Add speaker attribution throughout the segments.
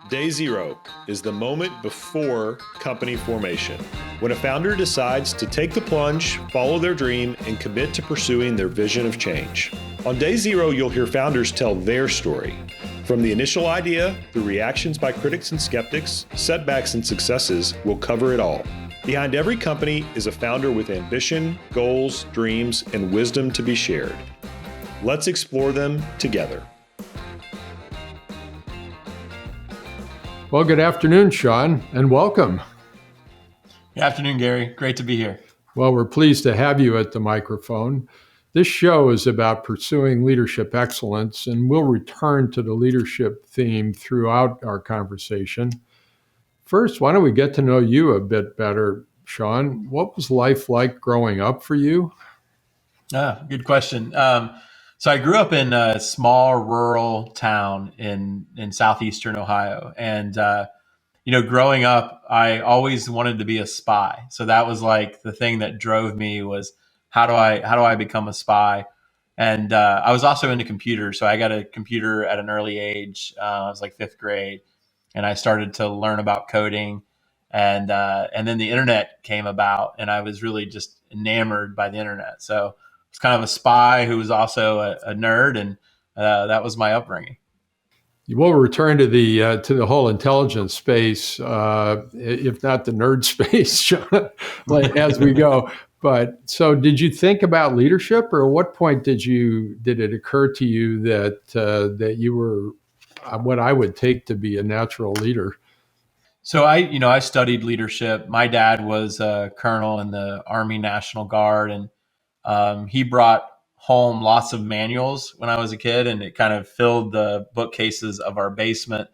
Speaker 1: Day zero is the moment before company formation, when a founder decides to take the plunge, follow their dream, and commit to pursuing their vision of change. On day zero, you'll hear founders tell their story. From the initial idea, through reactions by critics and skeptics, setbacks and successes, we'll cover it all. Behind every company is a founder with ambition, goals, dreams, and wisdom to be shared. Let's explore them together.
Speaker 2: Well, good afternoon, Sean, and welcome.
Speaker 3: Good afternoon, Gary. Great to be here.
Speaker 2: Well, we're pleased to have you at the microphone. This show is about pursuing leadership excellence, and we'll return to the leadership theme throughout our conversation. First, why don't we get to know you a bit better, Sean? What was life like growing up for you?
Speaker 3: Good question. So I grew up in a small rural town in southeastern Ohio, and growing up, I always wanted to be a spy. So that was like the thing that drove me was how do I become a spy? And I was also into computers, so I got a computer at an early age. I was like fifth grade, and I started to learn about coding, and then the internet came about, and I was really just enamored by the internet. So was kind of a spy who was also a nerd, and that was my upbringing.
Speaker 2: We'll return to the whole intelligence space, if not the nerd space, as we go. But so, did you think about leadership, or at what point did it occur to you that you were what I would take to be a natural leader?
Speaker 3: So I studied leadership. My dad was a colonel in the Army National Guard, and he brought home lots of manuals when I was a kid, and it kind of filled the bookcases of our basement.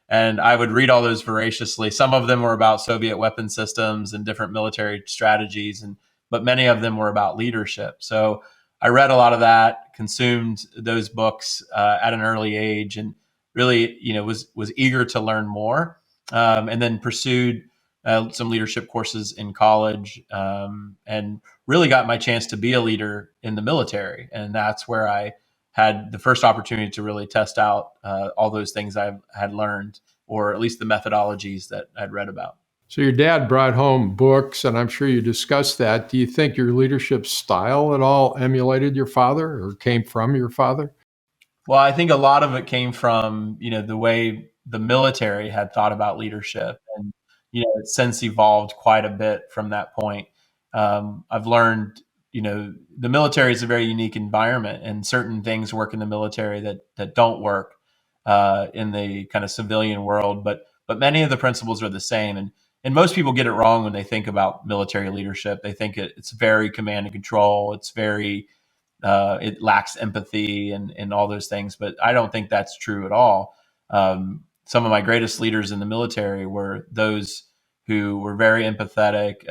Speaker 3: And I would read all those voraciously. Some of them were about Soviet weapon systems and different military strategies, but many of them were about leadership. So I read a lot of that, consumed those books at an early age, and really, was eager to learn more. And then pursued some leadership courses in college, and really got my chance to be a leader in the military. And that's where I had the first opportunity to really test out all those things I had learned, or at least the methodologies that I'd read about.
Speaker 2: So your dad brought home books, and I'm sure you discussed that. Do you think your leadership style at all emulated your father or came from your father?
Speaker 3: Well, I think a lot of it came from, the way the military had thought about leadership, and, it's since evolved quite a bit from that point. I've learned, the military is a very unique environment, and certain things work in the military that don't work in the kind of civilian world, but many of the principles are the same. And most people get it wrong when they think about military leadership. They think it's very command and control. It's very it lacks empathy and all those things, but I don't think that's true at all. Some of my greatest leaders in the military were those who were very empathetic,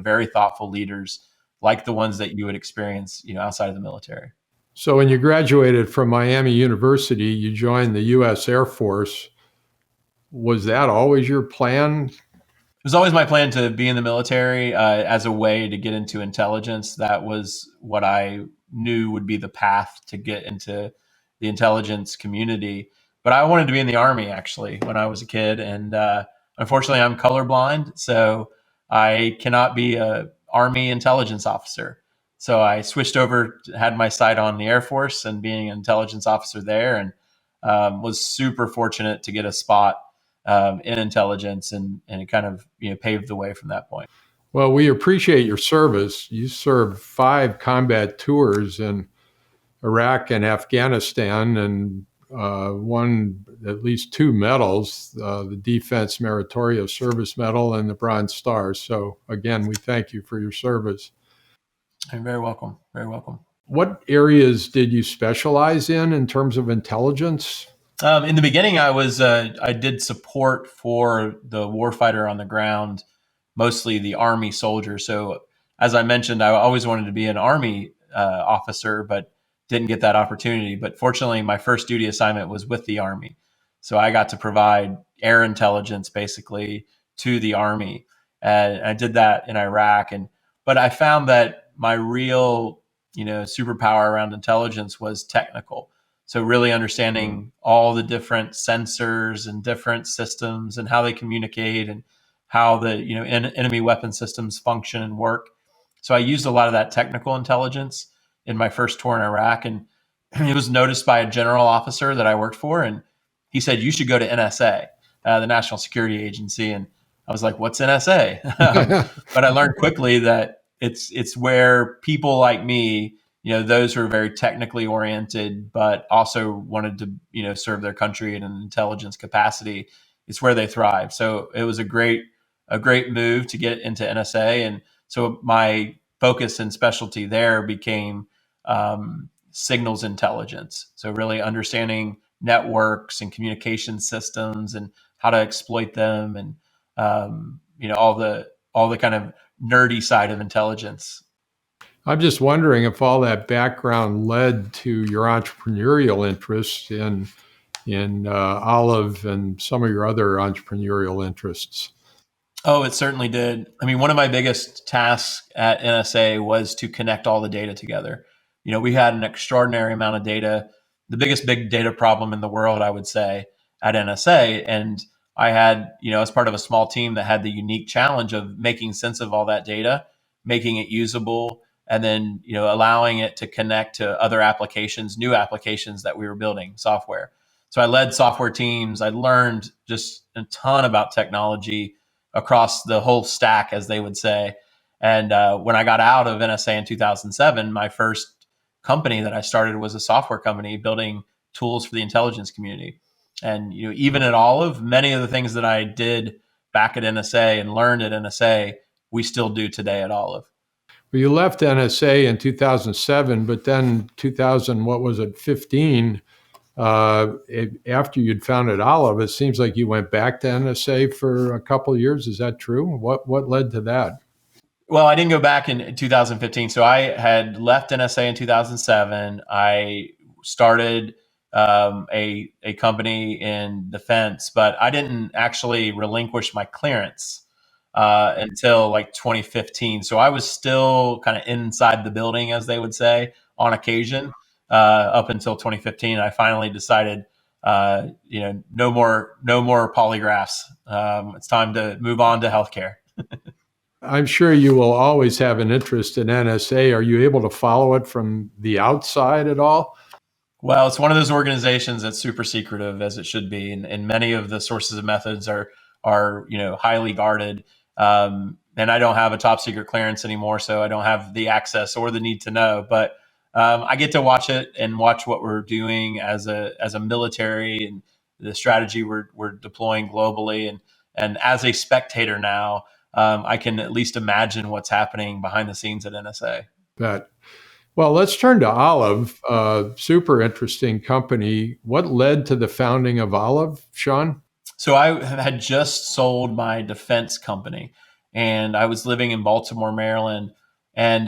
Speaker 3: very thoughtful leaders, like the ones that you would experience, outside of the military.
Speaker 2: So when you graduated from Miami University, you joined the U.S. Air Force. Was that always your plan?
Speaker 3: It was always my plan to be in the military as a way to get into intelligence. That was what I knew would be the path to get into the intelligence community. But I wanted to be in the Army, actually, when I was a kid. And unfortunately, I'm colorblind, so I cannot be a Army intelligence officer. So I switched over, had my sight on the Air Force and being an intelligence officer there, and was super fortunate to get a spot in intelligence, and it kind of paved the way from that point.
Speaker 2: Well, we appreciate your service. You served 5 combat tours in Iraq and Afghanistan, and won at least 2 medals, the Defense Meritorious Service Medal and the Bronze Star. So again, we thank you for your service.
Speaker 3: You're very welcome. Very welcome.
Speaker 2: What areas did you specialize in terms of intelligence?
Speaker 3: In the beginning, I did support for the warfighter on the ground, mostly the Army soldier. So as I mentioned, I always wanted to be an Army officer, but didn't get that opportunity. But fortunately, my first duty assignment was with the Army. So I got to provide air intelligence basically to the Army. And I did that in Iraq. But I found that my real, superpower around intelligence was technical. So really understanding all the different sensors and different systems and how they communicate and how the enemy weapon systems function and work. So I used a lot of that technical intelligence in my first tour in Iraq, and it was noticed by a general officer that I worked for, and he said, "You should go to NSA, the National Security Agency." And I was like, "What's NSA?" But I learned quickly that it's where people like me, those who are very technically oriented, but also wanted to, serve their country in an intelligence capacity, it's where they thrive. So it was a great move to get into NSA. And so my focus and specialty there became signals intelligence. So really understanding networks and communication systems and how to exploit them, and all the kind of nerdy side of intelligence.
Speaker 2: I'm just wondering if all that background led to your entrepreneurial interests in Olive and some of your other entrepreneurial interests.
Speaker 3: Oh, it certainly did. I mean, one of my biggest tasks at NSA was to connect all the data together. We had an extraordinary amount of data, the biggest big data problem in the world, I would say, at NSA. And I had, as part of a small team that had the unique challenge of making sense of all that data, making it usable, and then, allowing it to connect to other applications, new applications that we were building, software. So I led software teams. I learned just a ton about technology across the whole stack, as they would say. And when I got out of NSA in 2007, my first company that I started was a software company building tools for the intelligence community. And even at Olive, many of the things that I did back at NSA and learned at NSA, we still do today at Olive.
Speaker 2: Well, you left NSA in 2007, but then 15, after you'd founded Olive, it seems like you went back to NSA for a couple of years. Is that true? What led to that?
Speaker 3: Well, I didn't go back in 2015. So I had left NSA in 2007. I started a company in defense, but I didn't actually relinquish my clearance until like 2015. So I was still kind of inside the building, as they would say, on occasion, up until 2015. I finally decided, no more polygraphs. It's time to move on to healthcare.
Speaker 2: I'm sure you will always have an interest in NSA. Are you able to follow it from the outside at all?
Speaker 3: Well, it's one of those organizations that's super secretive, as it should be, and many of the sources and methods are highly guarded. And I don't have a top secret clearance anymore, so I don't have the access or the need to know. But I get to watch it and watch what we're doing as a military and the strategy we're deploying globally, and as a spectator now. I can at least imagine what's happening behind the scenes at NSA.
Speaker 2: Well, let's turn to Olive. Super interesting company. What led to the founding of Olive, Sean?
Speaker 3: So I had just sold my defense company, and I was living in Baltimore, Maryland. And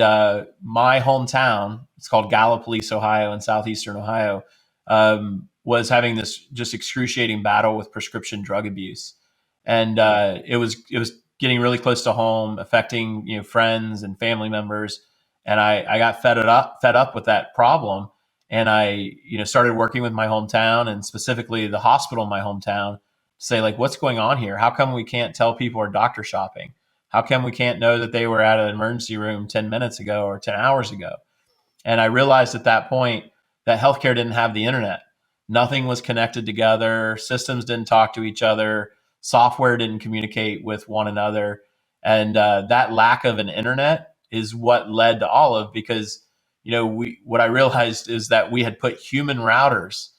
Speaker 3: my hometown, it's called Gallipolis, Ohio, in southeastern Ohio, was having this just excruciating battle with prescription drug abuse. And it was getting really close to home, affecting friends and family members, and I got fed up with that problem, and I started working with my hometown and specifically the hospital in my hometown to say, like, what's going on here? How come we can't tell people are doctor shopping? How come we can't know that they were at an emergency room 10 minutes ago or 10 hours ago? And I realized at that point that healthcare didn't have the internet. Nothing was connected together. Systems didn't talk to each other. Software didn't communicate with one another. And that lack of an internet is what led to Olive, because, what I realized is that we had put human routers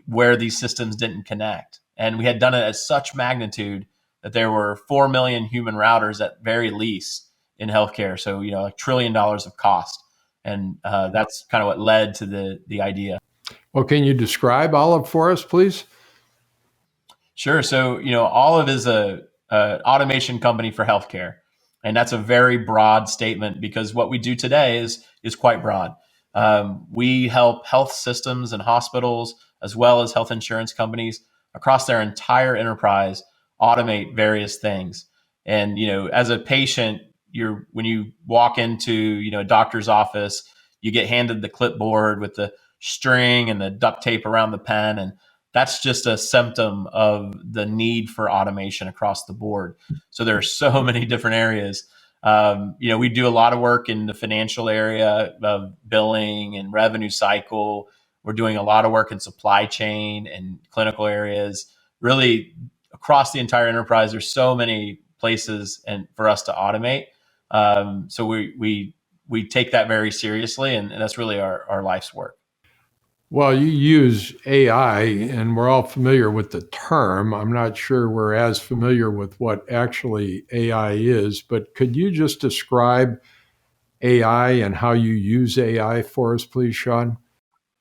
Speaker 3: where these systems didn't connect. And we had done it at such magnitude that there were 4 million human routers at very least in healthcare. So, like $1 trillion of cost. And that's kind of what led to the idea.
Speaker 2: Well, can you describe Olive for us, please?
Speaker 3: Sure. So, Olive is a automation company for healthcare, and that's a very broad statement because what we do today is quite broad. We help health systems and hospitals, as well as health insurance companies across their entire enterprise, automate various things. And as a patient, when you walk into a doctor's office, you get handed the clipboard with the string and the duct tape around the pen. And that's just a symptom of the need for automation across the board. So there are so many different areas. We do a lot of work in the financial area of billing and revenue cycle. We're doing a lot of work in supply chain and clinical areas. Really, across the entire enterprise, there's so many places and for us to automate. So we take that very seriously, and that's really our life's work.
Speaker 2: Well, you use AI, and we're all familiar with the term. I'm not sure we're as familiar with what actually AI is, but could you just describe AI and how you use AI for us, please, Sean?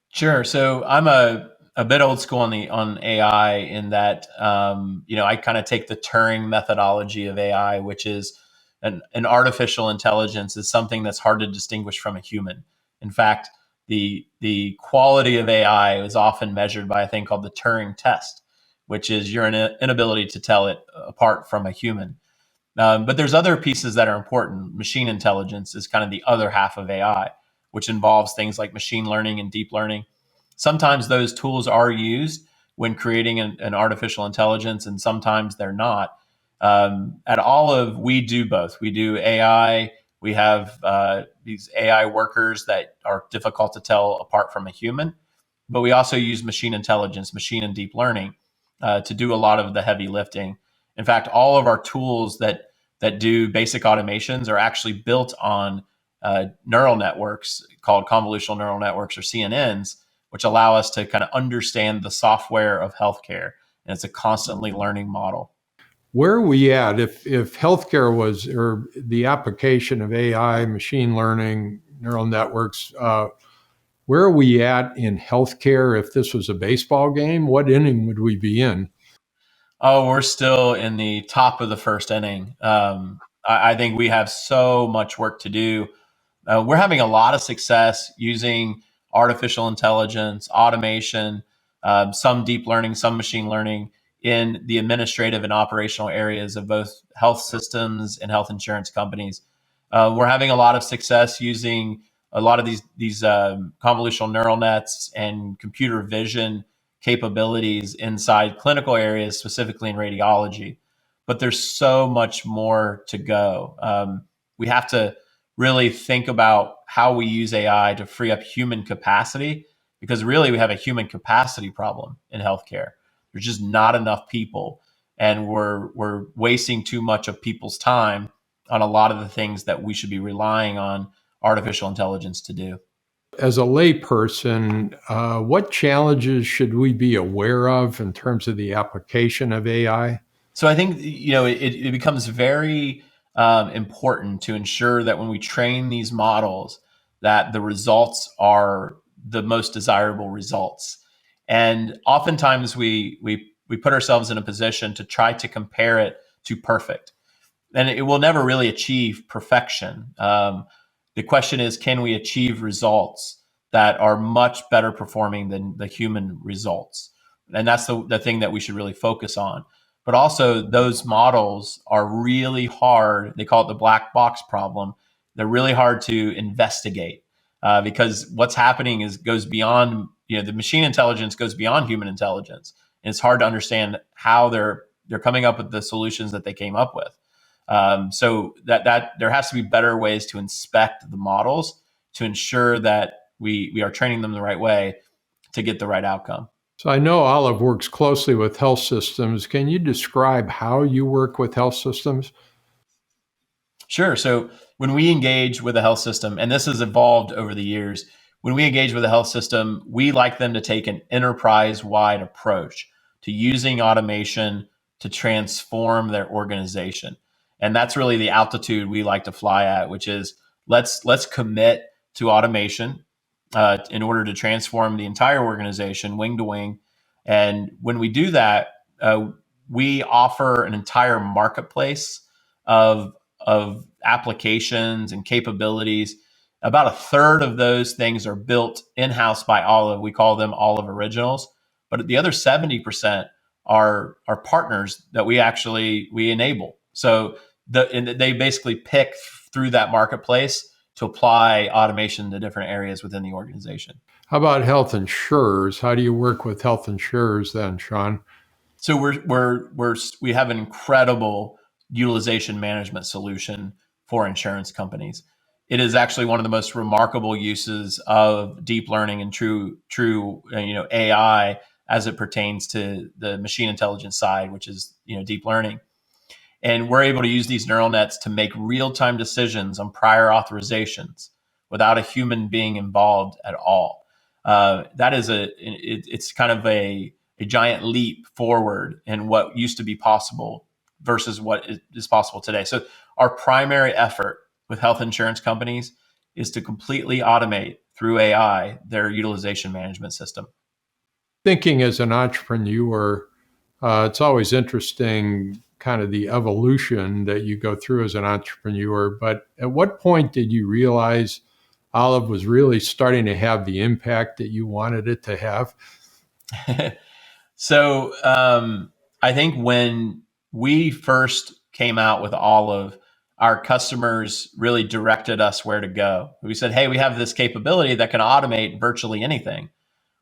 Speaker 3: Sure. So I'm a bit old school on AI in that I kind of take the Turing methodology of AI, which is an artificial intelligence is something that's hard to distinguish from a human. In fact, the quality of AI is often measured by a thing called the Turing test, which is your inability to tell it apart from a human. But there's other pieces that are important. Machine intelligence is kind of the other half of AI, which involves things like machine learning and deep learning. Sometimes those tools are used when creating an artificial intelligence, and sometimes they're not. At Olive, we do both. We do AI. We have these AI workers that are difficult to tell apart from a human, but we also use machine intelligence, machine and deep learning to do a lot of the heavy lifting. In fact, all of our tools that do basic automations are actually built on neural networks called convolutional neural networks, or CNNs, which allow us to kind of understand the software of healthcare. And it's a constantly learning model.
Speaker 2: Where are we at if healthcare was, or the application of AI, machine learning, neural networks, where are we at in healthcare if this was a baseball game? What inning would we be in?
Speaker 3: Oh, we're still in the top of the first inning. I think we have so much work to do. We're having a lot of success using artificial intelligence, automation, some deep learning, some machine learning in the administrative and operational areas of both health systems and health insurance companies. We're having a lot of success using a lot of these convolutional neural nets and computer vision capabilities inside clinical areas, specifically in radiology. But there's so much more to go. We have to really think about how we use AI to free up human capacity, because really we have a human capacity problem in healthcare. There's just not enough people, and we're wasting too much of people's time on a lot of the things that we should be relying on artificial intelligence to do.
Speaker 2: As a layperson, what challenges should we be aware of in terms of the application of AI?
Speaker 3: So I think it becomes very important to ensure that when we train these models, that the results are the most desirable results. And oftentimes we put ourselves in a position to try to compare it to perfect, and it will never really achieve perfection. The question is, can we achieve results that are much better performing than the human results? And that's the thing that we should really focus on. But also, those models are really hard. They call it the black box problem. They're really hard to investigate because what's happening goes beyond, the machine intelligence goes beyond human intelligence. And it's hard to understand how they're coming up with the solutions that they came up with. So that there has to be better ways to inspect the models to ensure that we are training them the right way to get the right outcome.
Speaker 2: So I know Olive works closely with health systems. Can you describe how you work with health systems?
Speaker 3: Sure. So when we engage with a health system, and this has evolved over the years, when we engage with a health system, we like them to take an enterprise-wide approach to using automation to transform their organization. And that's really the altitude we like to fly at, which is let's commit to automation in order to transform the entire organization wing to wing. And when we do that, we offer an entire marketplace of applications and capabilities. About a third of those things are built in-house by Olive. We call them Olive Originals. But the other 70% are partners that we enable. So they basically pick through that marketplace to apply automation to different areas within the organization.
Speaker 2: How about health insurers? How do you work with health insurers then, Sean?
Speaker 3: So we have an incredible utilization management solution for insurance companies. It is actually one of the most remarkable uses of deep learning and true AI as it pertains to the machine intelligence side, which is deep learning. And we're able to use these neural nets to make real-time decisions on prior authorizations without a human being involved at all. That is it's kind of a giant leap forward in what used to be possible versus what is possible today. So our primary effort with health insurance companies is to completely automate through AI their utilization management system.
Speaker 2: Thinking as an entrepreneur, it's always interesting kind of the evolution that you go through as an entrepreneur. But at what point did you realize Olive was really starting to have the impact that you wanted it to have?
Speaker 3: So I think when we first came out with Olive, our customers really directed us where to go. We said, hey, we have this capability that can automate virtually anything.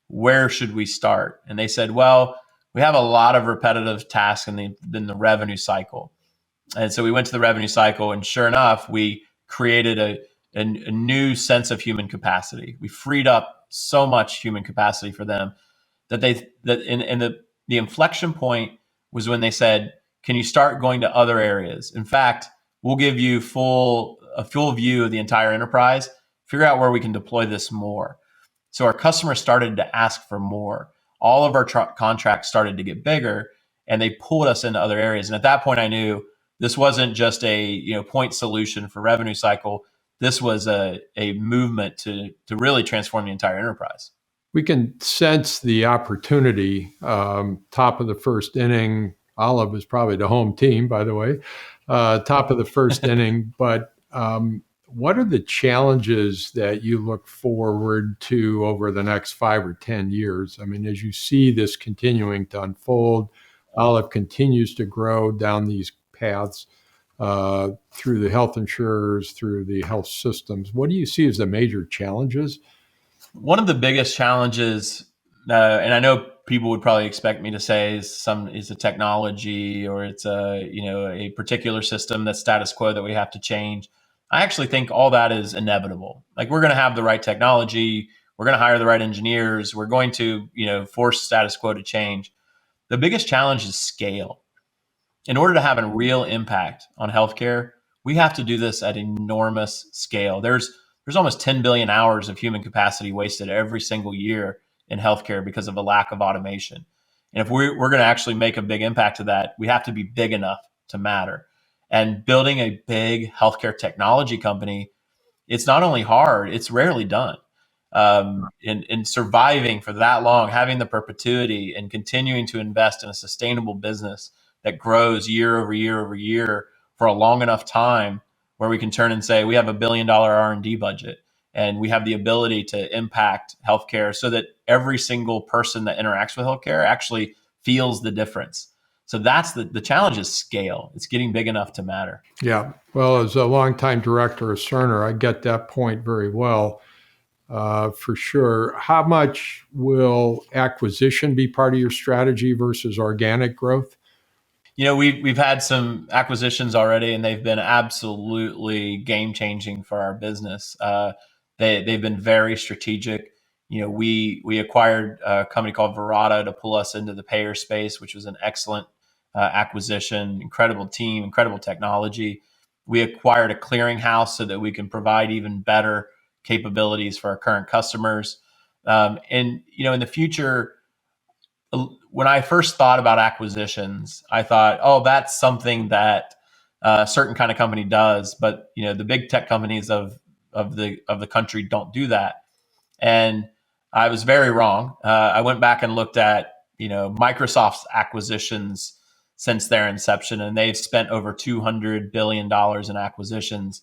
Speaker 3: Where should we start? And they said, well, we have a lot of repetitive tasks in the revenue cycle. And so we went to the revenue cycle, and sure enough, we created a new sense of human capacity. We freed up so much human capacity for them that the inflection point was when they said, can you start going to other areas? In fact, we'll give you a full view of the entire enterprise, figure out where we can deploy this more. So our customers started to ask for more. All of our contracts started to get bigger, and they pulled us into other areas. And at that point, I knew this wasn't just a point solution for revenue cycle. This was a movement to really transform the entire enterprise.
Speaker 2: We can sense the opportunity. Top of the first inning, Olive is probably the home team, by the way. Top of the first inning, but what are the challenges that you look forward to over the next 5 or 10 years? I mean, as you see this continuing to unfold, Olive continues to grow down these paths through the health insurers, through the health systems. What do you see as the major challenges?
Speaker 3: One of the biggest challenges, and I know people would probably expect me to say is a technology, or it's a particular system that's status quo that we have to change. I actually think all that is inevitable. Like, we're going to have the right technology, we're going to hire the right engineers, we're going to force status quo to change. The biggest challenge is scale. In order to have a real impact on healthcare, we have to do this at enormous scale. There's almost 10 billion hours of human capacity wasted every single year in healthcare because of a lack of automation. And if we're going to actually make a big impact to that, we have to be big enough to matter. And building a big healthcare technology company, it's not only hard, it's rarely done. In surviving for that long, having the perpetuity and continuing to invest in a sustainable business that grows year over year over year for a long enough time, where we can turn and say, we have $1 billion R&D budget, and we have the ability to impact healthcare so that every single person that interacts with healthcare actually feels the difference. So that's the challenge is scale. It's getting big enough to matter.
Speaker 2: Yeah. Well, as a longtime director of Cerner, I get that point very well, for sure. How much will acquisition be part of your strategy versus organic growth?
Speaker 3: We've had some acquisitions already, and they've been absolutely game changing for our business. They've been very strategic. We acquired a company called Verata to pull us into the payer space, which was an excellent acquisition. Incredible team, incredible technology. We acquired a clearinghouse so that we can provide even better capabilities for our current customers. In the future, when I first thought about acquisitions, I thought, oh, that's something that a certain kind of company does, but the big tech companies of the country don't do that. And I was very wrong. I went back and looked at Microsoft's acquisitions since their inception, and they've spent over $200 billion in acquisitions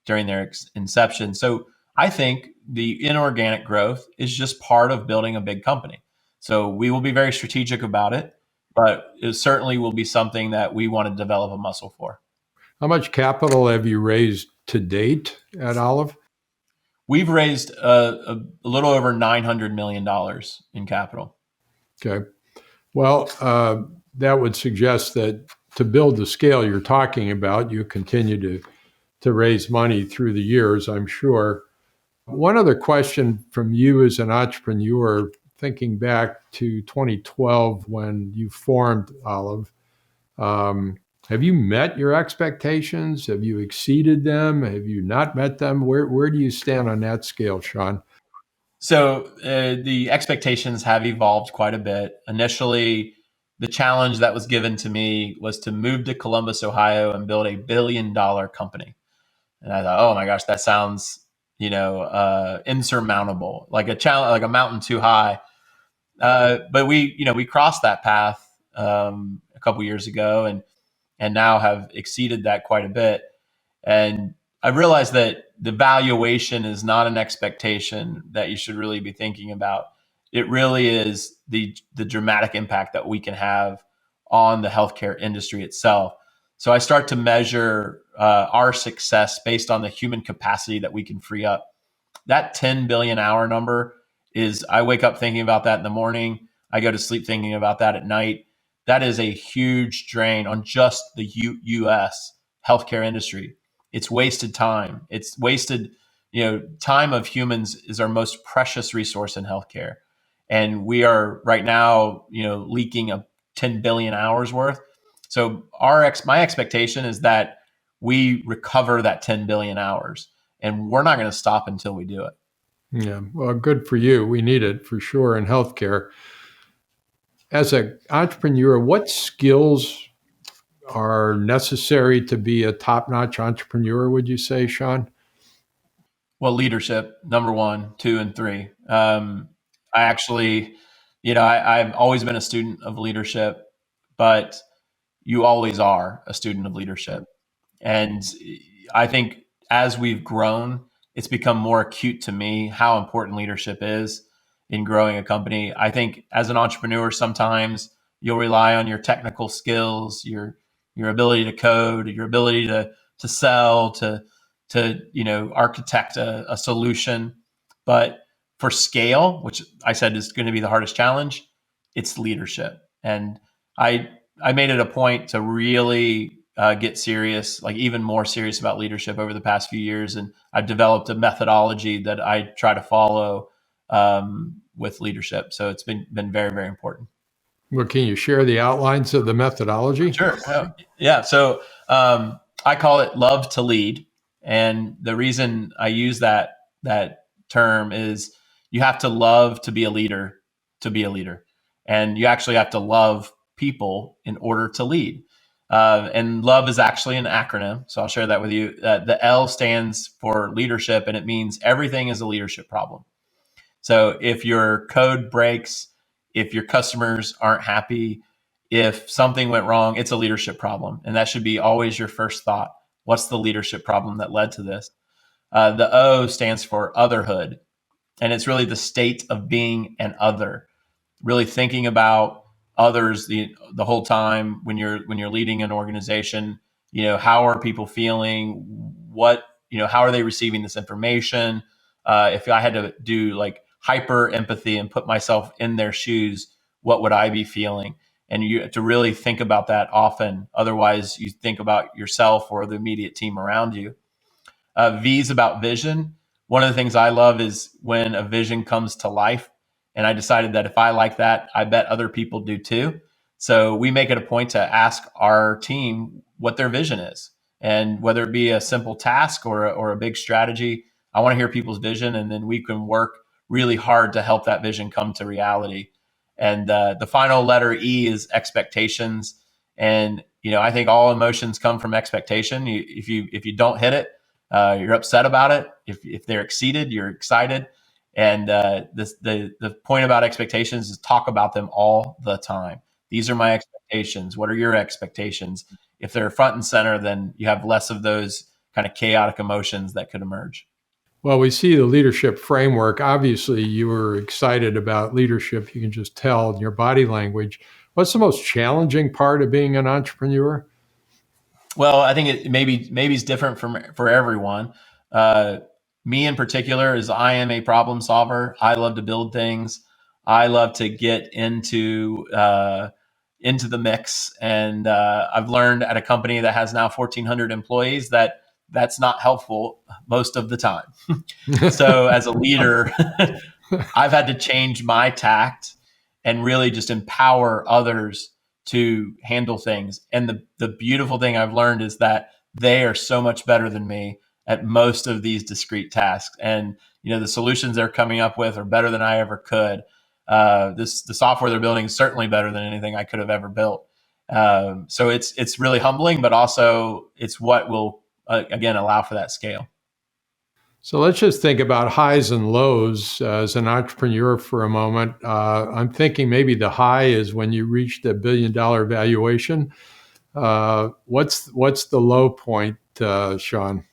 Speaker 3: during their inception. So I think the inorganic growth is just part of building a big company. So we will be very strategic about it, but it certainly will be something that we want to develop a muscle for.
Speaker 2: How much capital have you raised to date at Olive?
Speaker 3: We've raised a little over $900 million in capital.
Speaker 2: Okay. Well, that would suggest that to build the scale you're talking about, you continue to raise money through the years, I'm sure. One other question from you as an entrepreneur, thinking back to 2012 when you formed Olive, have you met your expectations? Have you exceeded them? Have you not met them? Where do you stand on that scale, Sean?
Speaker 3: So the expectations have evolved quite a bit. Initially, the challenge that was given to me was to move to Columbus, Ohio, and build $1 billion company. And I thought, oh my gosh, that sounds, insurmountable, like a challenge, like a mountain too high. But we crossed that path a couple years ago, and now have exceeded that quite a bit. And I realized that the valuation is not an expectation that you should really be thinking about. It really is the dramatic impact that we can have on the healthcare industry itself. So I start to measure our success based on the human capacity that we can free up. That 10 billion hour number is, I wake up thinking about that in the morning. I go to sleep thinking about that at night. That is a huge drain on just the U.S. healthcare industry. It's wasted time. It's wasted, time of humans is our most precious resource in healthcare. And we are right now, leaking a 10 billion hours worth. So my expectation is that we recover that 10 billion hours, and we're not going to stop until we do it.
Speaker 2: Yeah, well, good for you. We need it for sure in healthcare. As an entrepreneur, what skills are necessary to be a top-notch entrepreneur, would you say, Sean?
Speaker 3: Well, leadership, number 1, 2, and 3. I actually, I've always been a student of leadership, but you always are a student of leadership. And I think as we've grown, it's become more acute to me how important leadership is in growing a company. I think as an entrepreneur, sometimes you'll rely on your technical skills, your ability to code, your ability to sell, to architect a solution. But for scale, which I said is going to be the hardest challenge, it's leadership. And I made it a point to really get serious, like even more serious about leadership over the past few years. And I've developed a methodology that I try to follow with leadership. So it's been very, very important.
Speaker 2: Well, can you share the outlines of the methodology?
Speaker 3: Sure. Yeah. So I call it love to lead. And the reason I use that term is you have to love to be a leader to be a leader. And you actually have to love people in order to lead. And love is actually an acronym. So I'll share that with you. The L stands for leadership, and it means everything is a leadership problem. So if your code breaks, if your customers aren't happy, if something went wrong, it's a leadership problem. And that should be always your first thought. What's the leadership problem that led to this? The O stands for otherhood. And it's really the state of being an other, really thinking about others the whole time when you're leading an organization. How are people feeling? How are they receiving this information? If I had to do like hyper empathy and put myself in their shoes, what would I be feeling? And you have to really think about that often. Otherwise, you think about yourself or the immediate team around you. V is about vision. One of the things I love is when a vision comes to life. And I decided that if I like that, I bet other people do too. So we make it a point to ask our team what their vision is. And whether it be a simple task or a big strategy, I want to hear people's vision, and then we can work really hard to help that vision come to reality. And the final letter E is expectations. And I think all emotions come from expectation. If you don't hit it, you're upset about it. If they're exceeded, you're excited. And the point about expectations is talk about them all the time. These are my expectations. What are your expectations? If they're front and center, then you have less of those kind of chaotic emotions that could emerge.
Speaker 2: Well, we see the leadership framework. Obviously, you were excited about leadership. You can just tell in your body language. What's the most challenging part of being an entrepreneur?
Speaker 3: Well, I think it maybe is different for everyone. me in particular is I am a problem solver. I love to build things. I love to get into the mix. And I've learned at a company that has now 1,400 employees that that's not helpful most of the time. So as a leader, I've had to change my tact and really just empower others to handle things. And the beautiful thing I've learned is that they are so much better than me at most of these discrete tasks. And the solutions they're coming up with are better than I ever could. The software they're building is certainly better than anything I could have ever built. So it's really humbling, but also it's what will again allow for that scale.
Speaker 2: So let's just think about highs and lows as an entrepreneur for a moment. I'm thinking maybe the high is when you reached $1 billion valuation. What's the low point, Sean?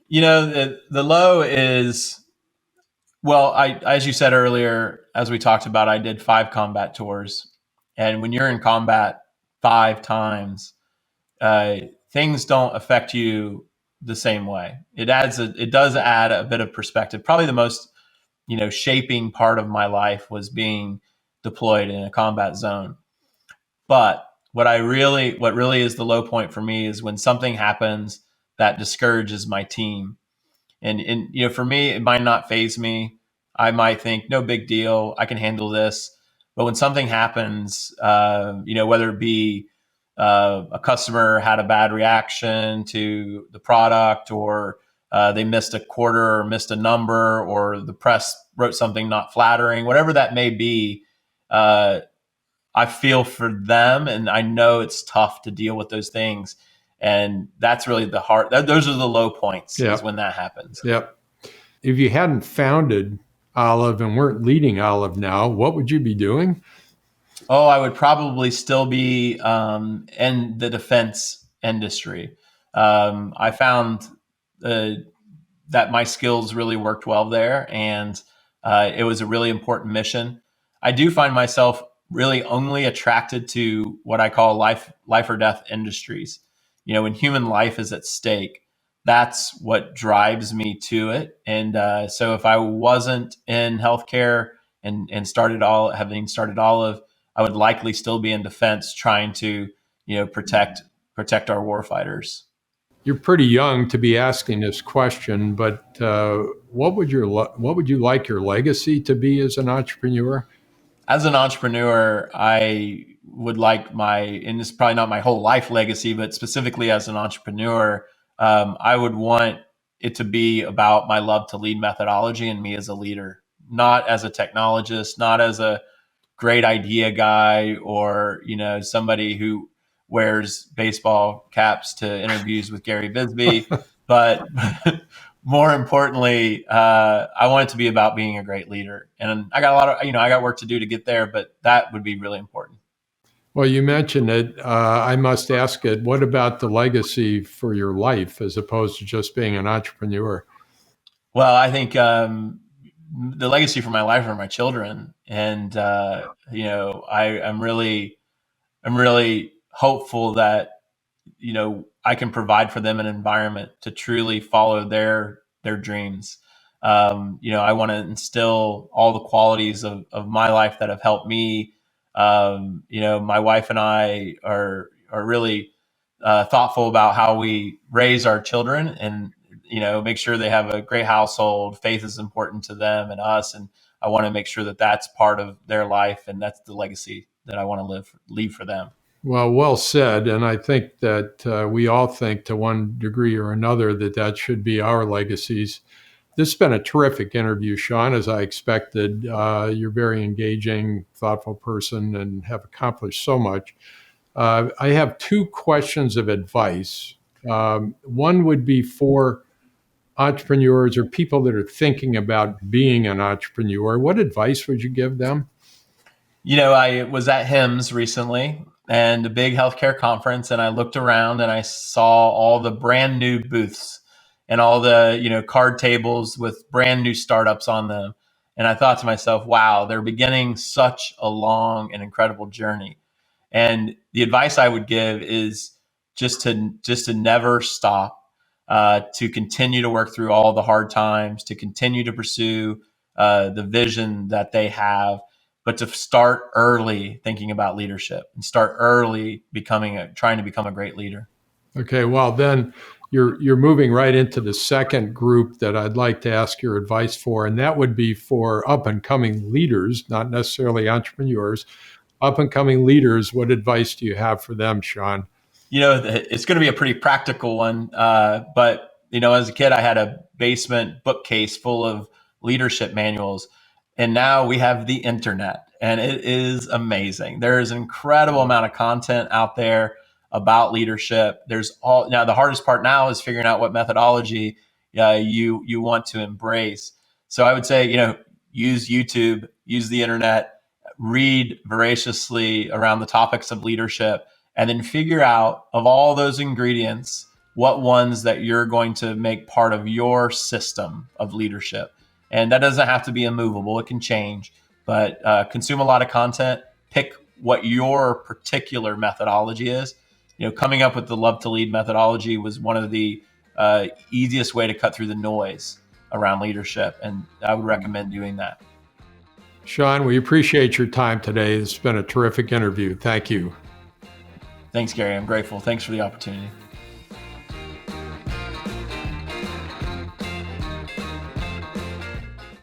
Speaker 3: The low is, well, as you said earlier, as we talked about, I did 5 combat tours. And when you're in combat 5 times, things don't affect you the same way. It does add a bit of perspective. Probably the most, shaping part of my life was being deployed in a combat zone. But what really is the low point for me is when something happens that discourages my team. And for me, it might not faze me. I might think, no big deal, I can handle this. But when something happens, whether it be a customer had a bad reaction to the product, or they missed a quarter or missed a number, or the press wrote something not flattering, whatever that may be, I feel for them, and I know it's tough to deal with those things. And that's really the heart. Those are the low points, is when that happens.
Speaker 2: Yep. If you hadn't founded Olive and weren't leading Olive now, what would you be doing?
Speaker 3: Oh, I would probably still be in the defense industry. I found that my skills really worked well there, and it was a really important mission. I do find myself really only attracted to what I call life or death industries. When human life is at stake, that's what drives me to it. And so if I wasn't in healthcare and having started Olive, I would likely still be in defense, trying to, protect our warfighters.
Speaker 2: You're pretty young to be asking this question, but what would you like your legacy to be as an entrepreneur?
Speaker 3: As an entrepreneur, I would like and it's probably not my whole life legacy, but specifically as an entrepreneur, I would want it to be about my love to lead methodology and me as a leader, not as a technologist, not as a great idea guy, or, somebody who wears baseball caps to interviews with Gary Bisbee. But more importantly, I want it to be about being a great leader. And I got I got work to do to get there, but that would be really important.
Speaker 2: Well, you mentioned it. I must ask it. What about the legacy for your life as opposed to just being an entrepreneur?
Speaker 3: Well, I think the legacy for my life are my children. And, I'm really hopeful that, I can provide for them an environment to truly follow their dreams. I want to instill all the qualities of my life that have helped me. My wife and I are really thoughtful about how we raise our children, and make sure they have a great household. Faith is important to them and us, and I want to make sure that that's part of their life, and that's the legacy that I want to leave for them.
Speaker 2: Well said. And I think that we all think to one degree or another that should be our legacies. This has been a terrific interview, Sean, as I expected. You're a very engaging, thoughtful person and have accomplished so much. I have 2 questions of advice. One would be for entrepreneurs or people that are thinking about being an entrepreneur. What advice would you give them?
Speaker 3: I was at HIMSS recently, and a big healthcare conference, and I looked around and I saw all the brand new booths and all the, card tables with brand new startups on them. And I thought to myself, wow, they're beginning such a long and incredible journey. And the advice I would give is just to never stop. to continue to work through all the hard times, to continue to pursue the vision that they have, but to start early thinking about leadership and start early trying to become a great leader.
Speaker 2: Okay, well then you're moving right into the second group that I'd like to ask your advice for, and that would be for up and coming leaders, not necessarily entrepreneurs. Up and coming leaders, what advice do you have for them, Sean?
Speaker 3: It's going to be a pretty practical one, but as a kid, I had a basement bookcase full of leadership manuals, and now we have the internet, and it is amazing. There is an incredible amount of content out there about leadership. Now the hardest part now is figuring out what methodology you want to embrace. So I would say, use YouTube, use the internet, read voraciously around the topics of leadership, and then figure out, of all those ingredients, what ones that you're going to make part of your system of leadership. And that doesn't have to be immovable. It can change, but consume a lot of content, pick what your particular methodology is. Coming up with the Love to Lead methodology was one of the easiest way to cut through the noise around leadership. And I would recommend doing that.
Speaker 2: Sean, we appreciate your time today. It's been a terrific interview. Thank you.
Speaker 3: Thanks, Gary. I'm grateful. Thanks for the opportunity.